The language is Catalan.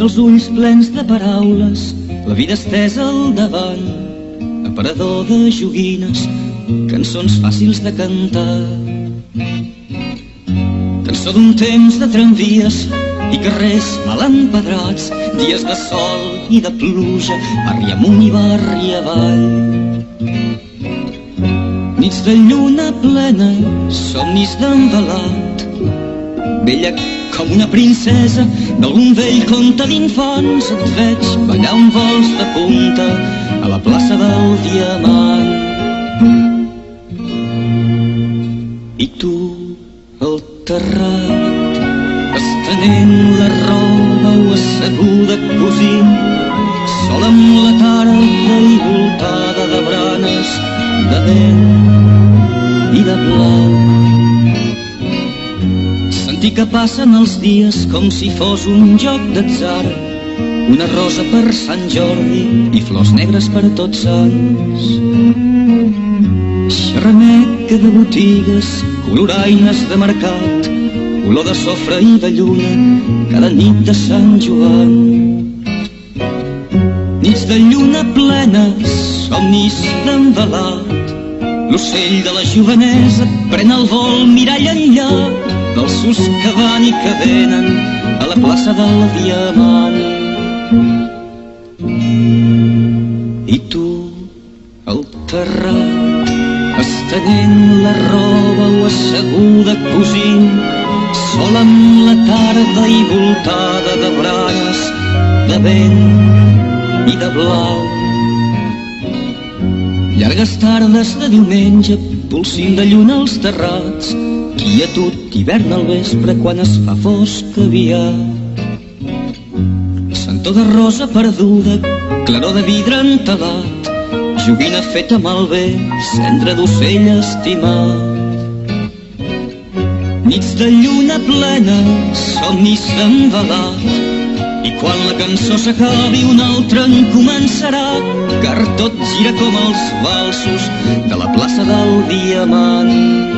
els ulls plens de paraules, la vida estesa al davant, aparador de joguines, cançons fàcils de cantar. Cançó d'un temps de tramvies i carrers mal empedrats, dies de sol i de pluja, barri amunt i barri avall. Nits de lluna plena, somnis d'envelat, bella com una princesa d'algun vell conte d'infants. Et veig ballar un vols de punta a la plaça del Diamant. I tu, al terrat, estenent la roba o asseguda cosint, sol amb la tarda i voltada de branes, de vent i de blau. Sentir que passen els dies com si fos un joc d'atzar, una rosa per Sant Jordi i flors negres per Tots Sants. Xerrameca de botigues, coloraines de mercat, olor de sofre i de lluna cada nit de Sant Joan. Nits de lluna plenes, somnis d'envelat, l'ocell de la jovenesa pren el vol mirall enllà dels sus que van i que venen a la plaça del Diamant. I tu, al terrat, estenent la roba o asseguda cosint, sol amb la tarda i voltada de branes, de vent i de blau. Llargues tardes de diumenge, polsint de lluna als terrats, quietud hivern al vespre quan es fa fosc aviat. Sentor de rosa perduda, claror de vidre entelat, joguina feta malbé, cendra d'ocell estimat. Nits de lluna plena, somnis d'envelat, i quan la cançó s'acabi una altra en començarà, car tot gira com els valsos de la plaça del Diamant.